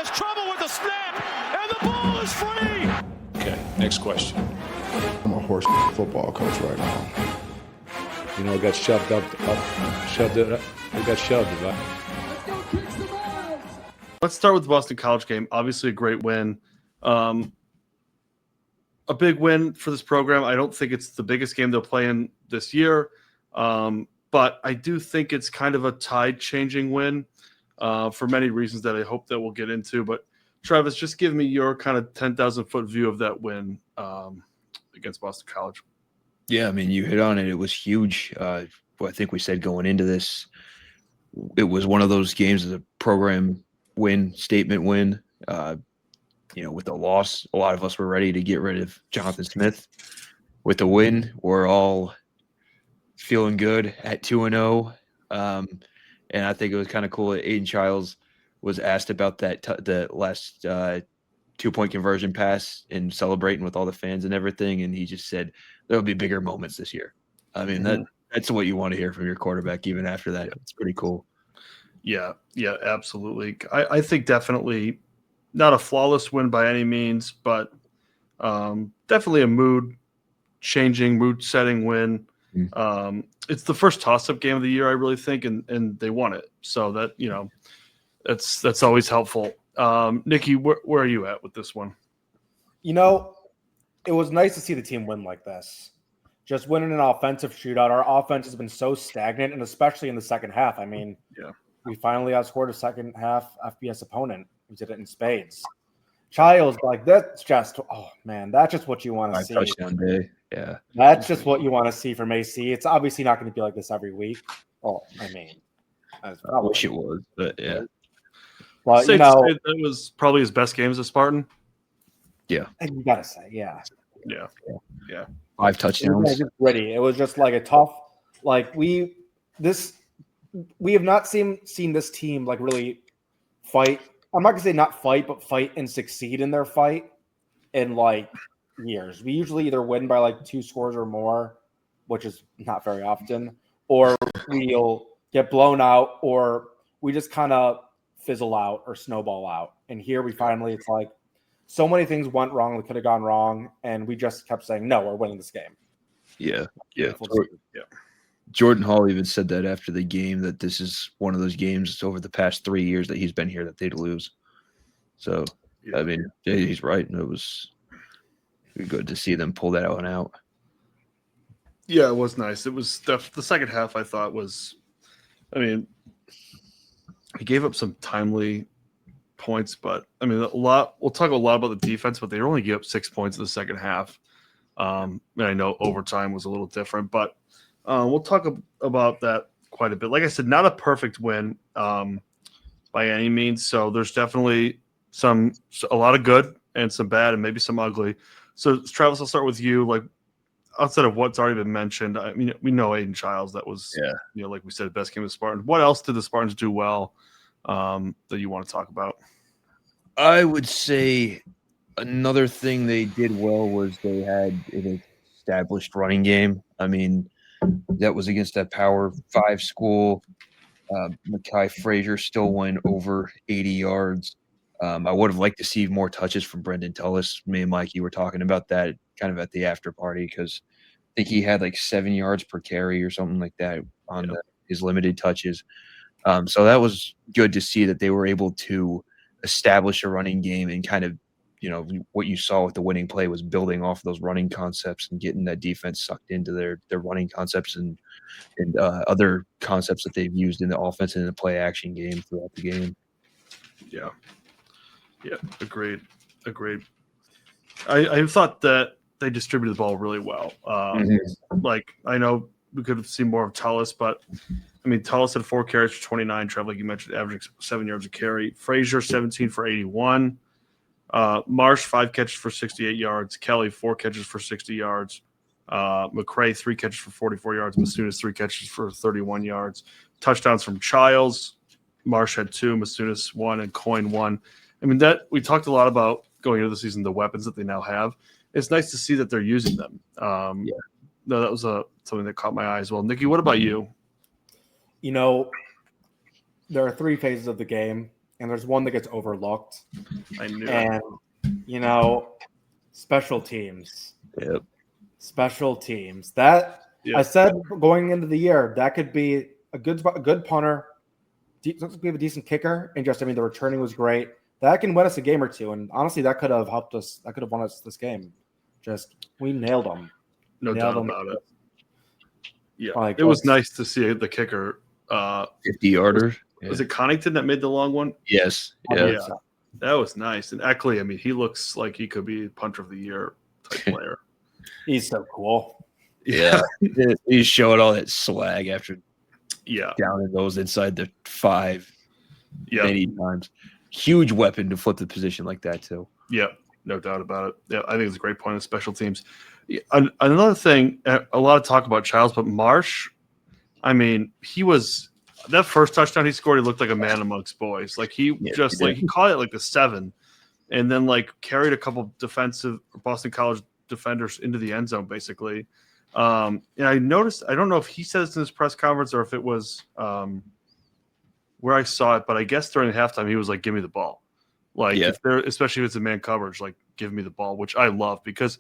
has trouble with the snap, and the ball is free. Okay, next question. I'm a horse football coach right now. You know, it got shoved up. It got shoved. Right? Let's start with the Boston College game. Obviously, a great win. A big win for this program. I don't think it's the biggest game they'll play in this year, but I do think it's kind of a tide-changing win for many reasons that I hope that we'll get into. But Travis, just give me your kind of 10,000-foot view of that win against Boston College. Yeah, I mean, you hit on it. It was huge. I think we said going into this, it was one of those games as a program win, statement win. With the loss, a lot of us were ready to get rid of Jonathan Smith. With the win, we're all feeling good at 2-0. And I think it was kind of cool that Aiden Childs was asked about that the last 2-point conversion pass and celebrating with all the fans and everything. And he just said, there'll be bigger moments this year. I mean, that's what you want to hear from your quarterback, even after that. It's pretty cool. Yeah, absolutely. I think definitely not a flawless win by any means, but definitely a mood-changing, mood-setting win. It's the first toss-up game of the year, I really think, and they won it. So that, that's always helpful. Nicky, where are you at with this one? It was nice to see the team win like this. Just winning an offensive shootout. Our offense has been so stagnant, and especially in the second half. I mean, we finally outscored a second half FBS opponent. We did it in spades. Childs, that's just, that's just what you want to see. Touchdown day. Yeah. That's just what you want to see from AC. It's obviously not going to be like this every week. I wish it was, but yeah. But, that was probably his best game as a Spartan. Yeah. You got to say, yeah. 5 touchdowns. It was just like a tough, we have not seen this team really fight. I'm not gonna say not fight, but fight and succeed in their fight in years. We usually either win by 2 scores or more, which is not very often, or we'll get blown out, or we just kind of fizzle out or snowball out. And here we finally, it's so many things went wrong that could have gone wrong, and we just kept saying, no, we're winning this game. Yeah. Jordan Hall even said that after the game, that this is one of those games over the past 3 years that he's been here that they'd lose. So, I mean, he's right. And it was good to see them pull that one out. Yeah, it was nice. It was the second half, I thought, was – I mean, he gave up some timely points, but, I mean, we'll talk a lot about the defense, but they only gave up 6 points in the second half. And I know overtime was a little different, but – we'll talk about that quite a bit. Like I said, not a perfect win by any means. So there's definitely a lot of good and some bad and maybe some ugly. So Travis, I'll start with you. Outside of what's already been mentioned, I mean, we know Aiden Childs. That was, like we said, the best game of the Spartans. What else did the Spartans do well that you want to talk about? I would say another thing they did well was they had an established running game. I mean, that was against that Power 5 school. Mekhi Frazier still went over 80 yards. I would have liked to see more touches from Brendan Tullis. Me and Mikey were talking about that kind of at the after party because I think he had 7 yards per carry or something like that on his limited touches. So that was good to see that they were able to establish a running game and kind of, what you saw with the winning play was building off those running concepts and getting that defense sucked into their running concepts and other concepts that they've used in the offense and in the play action game throughout the game. Yeah, agreed. I thought that they distributed the ball really well. I know we could have seen more of Tullis, but I mean, Tullis had 4 carries for 29. Trav, like you mentioned, averaging 7 yards a carry. Frazier, 17 for 81. Marsh, 5 catches for 68 yards. Kelly, 4 catches for 60 yards. McCray, 3 catches for 44 yards. Masunas, 3 catches for 31 yards. Touchdowns from Childs. Marsh had 2, Masunas 1, and Coyne 1. I mean, that we talked a lot about going into the season, the weapons that they now have. It's nice to see that they're using them. No, that was something that caught my eye as well. Nicky, what about you? There are 3 phases of the game, and there's one that gets overlooked. I knew. And special teams. Yep. Special teams. That I said going into the year, that could be a good punter. We have a decent kicker, and the returning was great. That can win us a game or two, and honestly, that could have helped us. That could have won us this game. We nailed them. No doubt about it. Yeah, it was nice to see the kicker. 50-yarder. Was it Connington that made the long one? Yes. Yeah. That was nice. And Eckley, he looks like he could be punter of the year type player. He's so cool. Yeah. He's showing all that swag after downing those inside the 5 many times. Huge weapon to flip the position like that, too. Yeah, no doubt about it. Yeah, I think it's a great point of special teams. Another thing, a lot of talk about Childs, but Marsh, he was – that first touchdown he scored, he looked like a man amongst boys. He caught it like the 7 and then carried a couple defensive Boston College defenders into the end zone basically. And I noticed, I don't know if he said this in his press conference or if it was where I saw it, but I guess during halftime he was like, give me the ball. Especially if it's a man coverage, give me the ball, which I love because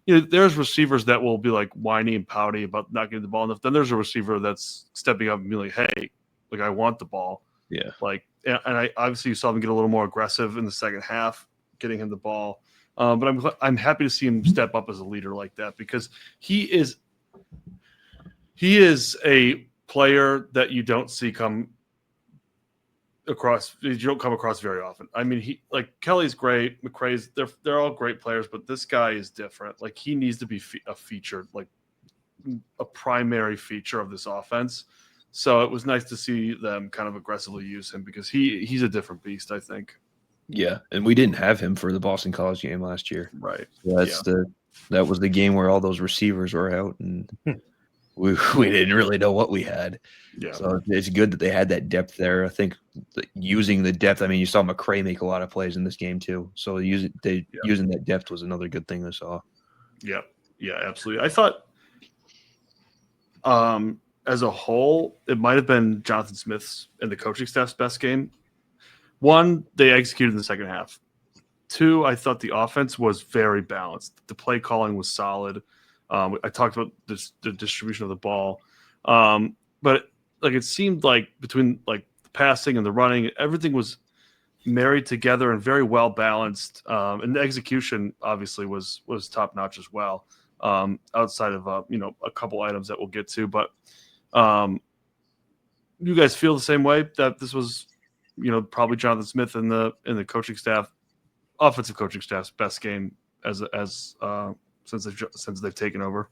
there's receivers that will be whiny and pouty about not getting the ball enough. Then there's a receiver that's stepping up and being like, hey, I want the ball. Yeah. And I obviously you saw him get a little more aggressive in the second half, getting him the ball. But I'm happy to see him step up as a leader like that because he is a player that you don't see come across. You don't come across very often. Kelly's great, McCray's they're all great players, but this guy is different. He needs to be a feature, a primary feature of this offense. So it was nice to see them kind of aggressively use him because he's a different beast, I think. Yeah, and we didn't have him for the Boston College game last year. Right. So that was the game where all those receivers were out, and we didn't really know what we had. Yeah. So it's good that they had that depth there. I think using the depth. You saw McCray make a lot of plays in this game too. So using that depth was another good thing I saw. Yeah. Yeah. Absolutely. I thought, as a whole, it might have been Jonathan Smith's and the coaching staff's best game. 1, they executed in the second half. 2, I thought the offense was very balanced. The play calling was solid. I talked about the distribution of the ball. But it seemed like between the passing and the running, everything was married together and very well balanced. And the execution obviously was top notch as well. Outside of a couple items that we'll get to, but you guys feel the same way that this was probably Jonathan Smith and the coaching staff, offensive coaching staff's best game as since they've taken over.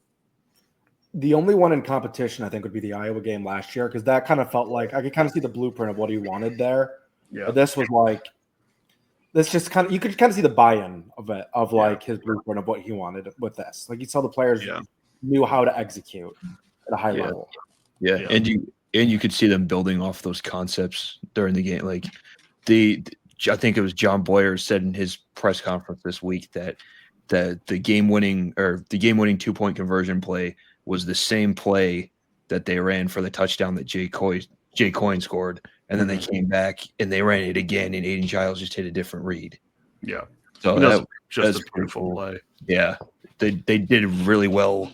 The only one in competition I think would be the Iowa game last year because that kind of felt like I could kind of see the blueprint of what he wanted there. Yeah, but this was this just kind of you could kind of see the buy-in of it his blueprint of what he wanted with this. You saw the players knew how to execute at a high level. Yeah, and you could see them building off those concepts during the game. I think it was John Boyer said in his press conference this week that the game-winning 2-point conversion play was the same play that they ran for the touchdown that Jay Coyne scored, and then they came back and they ran it again, and Aiden Giles just hit a different read. Yeah, so that's just a beautiful play. Yeah, they did really well.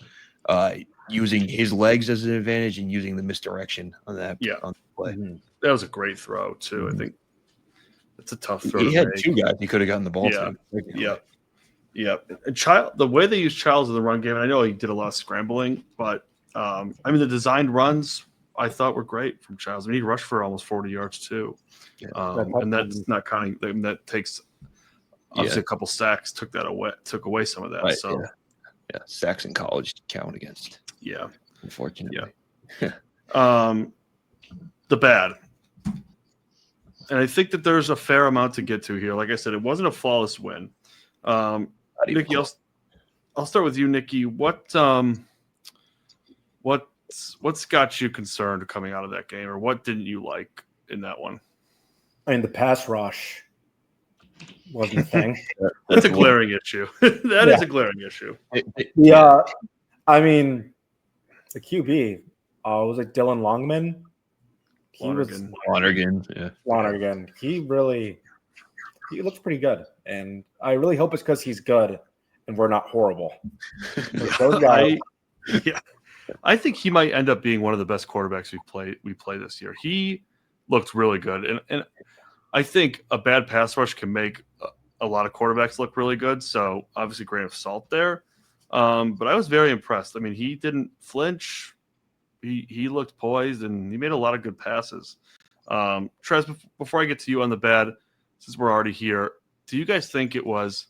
Using his legs as an advantage and using the misdirection on that on the play. Mm-hmm. That was a great throw too. Mm-hmm. I think it's a tough throw. He had 2 guys he could have gotten the ball to. Yeah. And the way they used Childs in the run game, and I know he did a lot of scrambling, but the designed runs I thought were great from Childs. He rushed for almost 40 yards too. Yeah. And that's not counting that takes obviously a couple sacks took away some of that. Right, so sacks in college count against. Yeah. Unfortunately. Yeah. The bad. And I think that there's a fair amount to get to here. Like I said, it wasn't a flawless win. Nicky, I'll start with you, Nicky. What's got you concerned coming out of that game, or what didn't you like in that one? The pass rush wasn't a thing. That's a glaring issue. That is a glaring issue. The QB was it Dylan Longman? Lonergan, yeah. Lonergan. He looks pretty good, and I really hope it's because he's good and we're not horrible. Those guys, I think he might end up being one of the best quarterbacks we play this year. He looked really good, and I think a bad pass rush can make a lot of quarterbacks look really good. So obviously, grain of salt there. But I was very impressed. I mean, he didn't flinch. He looked poised, and he made a lot of good passes. Trav, before I get to you on the bad, since we're already here, do you guys think it was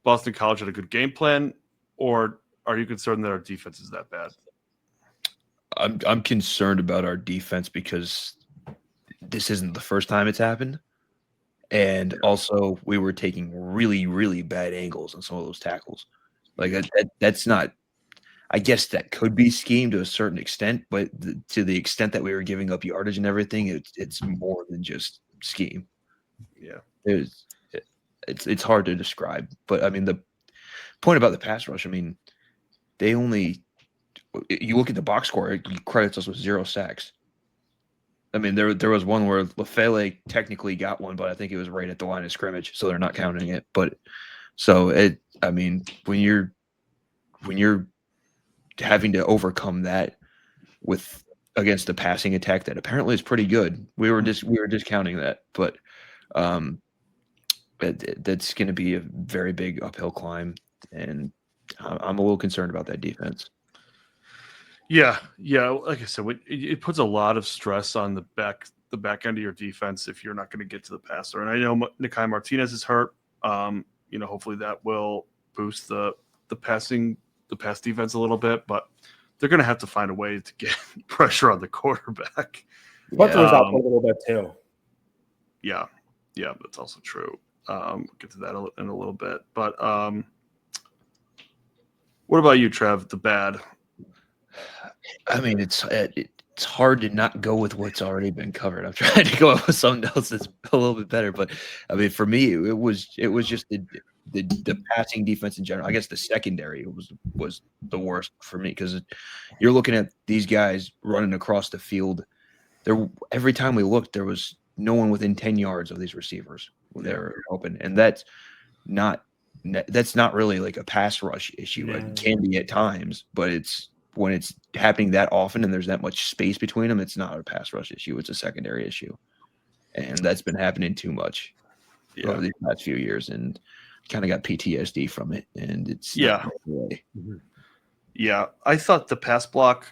Boston College had a good game plan, or are you concerned that our defense is that bad? I'm concerned about our defense because this isn't the first time it's happened. And also we were taking really, really bad angles on some of those tackles. Like that's not – I guess that could be scheme to a certain extent, but to the extent that we were giving up yardage and everything, it's more than just scheme. Yeah. It's hard to describe. But, I mean, the point about the pass rush, I mean, they only – you look at the box score, it credits us with 0 sacks. I mean, there was one where Lefele technically got one, but I think it was right at the line of scrimmage, so they're not counting it. But so I mean, when you're having to overcome that against a passing attack that apparently is pretty good, we were discounting that, but that's going to be a very big uphill climb, and I'm a little concerned about that defense. Yeah. Like I said, it puts a lot of stress on the back end of your defense if you're not going to get to the passer. And I know Nicky Martinez is hurt. Hopefully that will boost the pass defense a little bit, but they're going to have to find a way to get pressure on the quarterback. Butler was out a little bit too. Yeah, that's also true. We'll get to that in a little bit. But what about you, Trav? The bad. I mean, it's hard to not go with what's already been covered. I'm trying to go up with something else that's a little bit better, but I mean, for me, it was just the passing defense in general. I guess the secondary was the worst for me because you're looking at these guys running across the field. Every time we looked, there was no one within 10 yards of these receivers when they were open, and that's not really like a pass rush issue. Yeah. It can be at times, but when it's happening that often and there's that much space between them, it's not a pass rush issue. It's a secondary issue. And that's been happening too much over these past few years, and kind of got PTSD from it. And it's not the way. Yeah. I thought the pass blocking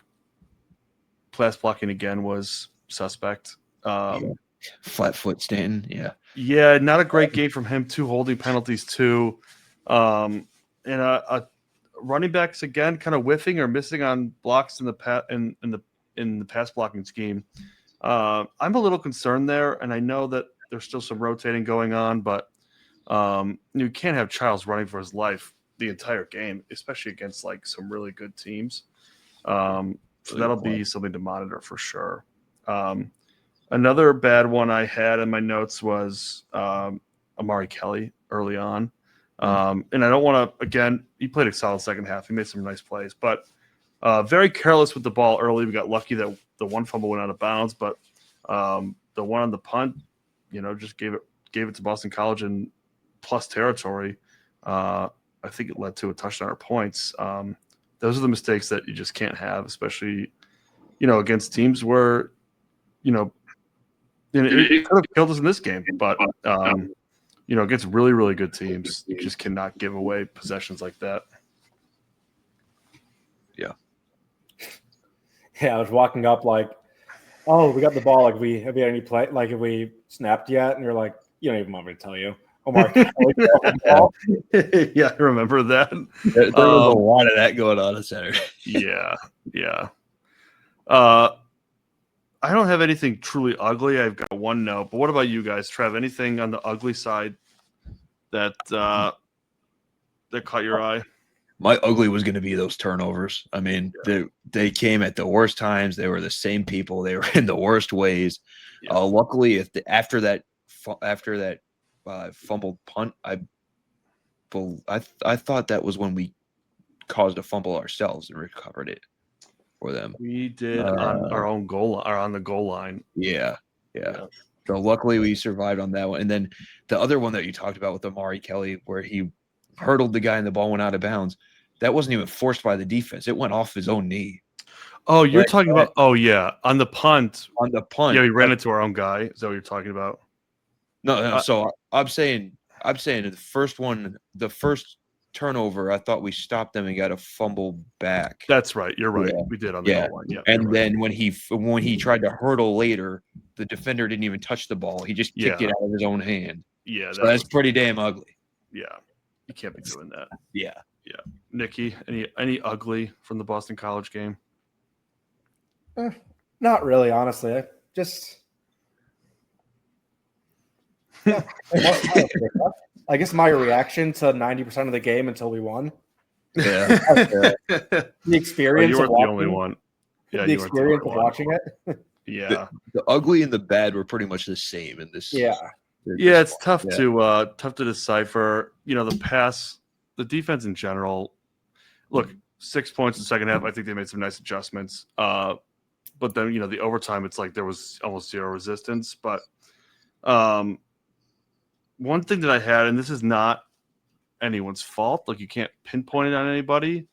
again was suspect. Flat foot Stanton. Yeah. Yeah. Not a great game from him. 2 holding penalties too. And running backs again, kind of whiffing or missing on blocks in the pass blocking scheme. I'm a little concerned there, and I know that there's still some rotating going on, but you can't have Childs running for his life the entire game, especially against like some really good teams. So that'll be something to monitor for sure. Another bad one I had in my notes was Amari Kelly early on. And I don't want to, again, he played a solid second half. He made some nice plays, but very careless with the ball early. We got lucky that the one fumble went out of bounds, but the one on the punt, just gave it to Boston College in plus territory. I think it led to a touchdown or points. Those are the mistakes that you just can't have, especially, against teams where, it could have killed us in this game, but against really, really good teams, you just cannot give away possessions like that. Yeah. Yeah, I was walking up like, oh, we got the ball. Like, have we had any play? Like, have we snapped yet? And you're like, you don't even want me to tell you. Omar, yeah, I remember that. There was a lot of that going on Saturday. Yeah. I don't have anything truly ugly. I've got one note. But what about you guys? Trav, anything on the ugly side that caught your eye? My ugly was going to be those turnovers. I mean, they came at the worst times. They were the same people. They were in the worst ways. Yeah. Luckily, after that fumbled punt, I thought that was when we caused a fumble ourselves and recovered it. for them. We did on our own goal or on the goal line. Yeah. So luckily we survived on that one. And then the other one that you talked about with Amari Kelly, where he hurdled the guy and the ball went out of bounds, that wasn't even forced by the defense. It went off his own knee. Oh, you're talking about? Oh, yeah, on the punt. On the punt, yeah, we ran into our own guy. Is that what you're talking about? No. So I'm saying the first one, the first turnover, I thought we stopped them and got a fumble back. That's right. You're right. Yeah. We did on the goal line. Yeah. And then when he tried to hurdle later, the defender didn't even touch the ball. He just kicked it out of his own hand. Yeah, so that's pretty damn ugly. Yeah, you can't be doing that. Yeah. Nicky, any ugly from the Boston College game? Not really, honestly. I guess my reaction to 90% of the game until we won. Yeah. The experience. You weren't of the only one. Yeah, the experience of watching it. Yeah. The ugly and the bad were pretty much the same in this. Yeah. Yeah, it's tough to decipher. The defense in general. Look, 6 points in the second half. I think they made some nice adjustments. But then the overtime, it's like there was almost zero resistance. But one thing that I had, and this is not anyone's fault. Like you can't pinpoint it on anybody.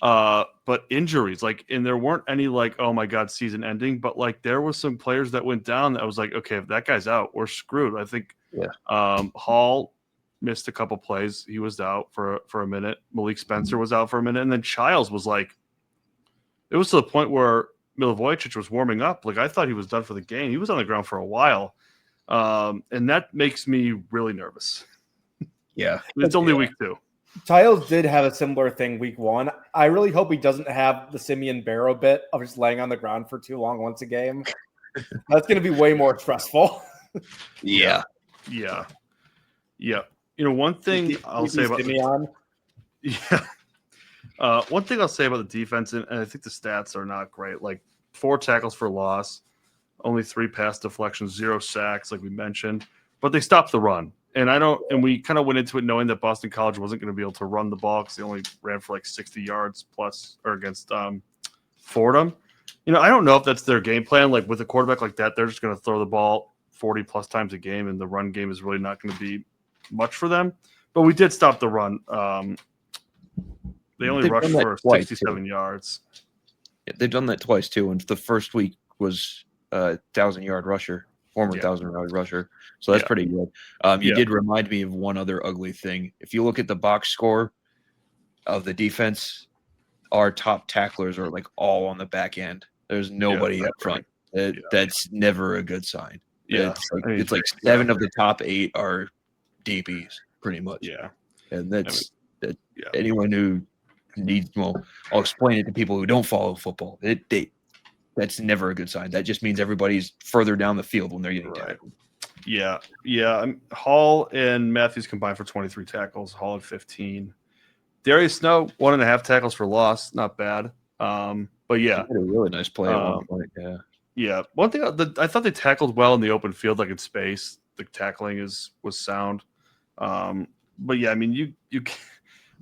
But injuries, and there weren't any oh my God, season ending, but there was some players that went down that I was like, okay, if that guy's out, we're screwed. I think Hall missed a couple plays. He was out for a minute. Malik Spencer was out for a minute. And then Childs was it was to the point where Milivojevic was warming up. I thought he was done for the game. He was on the ground for a while. And that makes me really nervous. Yeah. It's only week 2. Childs did have a similar thing week 1. I really hope he doesn't have the Simeon Barrow bit of just laying on the ground for too long once a game. That's going to be way more stressful. Yeah. One thing I'll say about one thing I'll say about the defense, and I think the stats are not great. 4 tackles for loss, only 3 pass deflections, 0 sacks, like we mentioned, but they stopped the run. And we kind of went into it knowing that Boston College wasn't going to be able to run the ball because they only ran for 60 yards plus or against Fordham. I don't know if that's their game plan. With a quarterback like that, they're just going to throw the ball 40 plus times a game, and the run game is really not going to be much for them. But we did stop the run. They only rushed for 67 yards. Yeah, they've done that twice too. And the first week was a 1,000-yard rusher. Former 1,000-yard rusher. So that's pretty good. You did remind me of one other ugly thing. If you look at the box score of the defense, our top tacklers are all on the back end. There's nobody up front. That's never a good sign. Yeah. It's 7 of the top 8 are DBs, pretty much. Yeah. And anyone who needs, I'll explain it to people who don't follow football. That's never a good sign. That just means everybody's further down the field when they're getting tackled. Yeah. Hall and Matthews combined for 23 tackles. Hall had 15. Darius Snow, 1.5 tackles for loss. Not bad. But yeah. He had a really nice play at one point. Yeah. Yeah. One thing, I thought they tackled well in the open field, in space. The tackling was sound. But yeah, you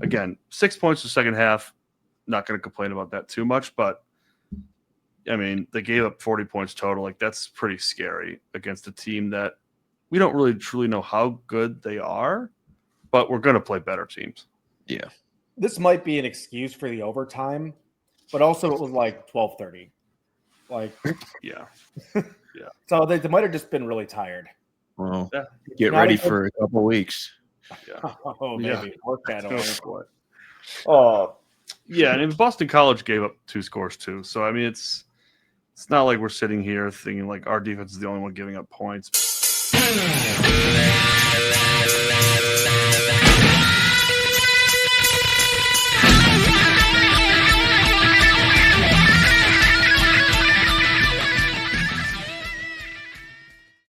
again, 6 points in the second half. Not going to complain about that too much, but they gave up 40 points total. That's pretty scary against a team that we don't really truly know how good they are, but we're going to play better teams. Yeah. This might be an excuse for the overtime, but also it was 12:30. Yeah. So they might have just been really tired. Well, get ready for a couple weeks. Yeah. Oh, maybe. Work that over. Oh, yeah. And Boston College gave up 2 scores too. So, it's not like we're sitting here thinking our defense is the only one giving up points.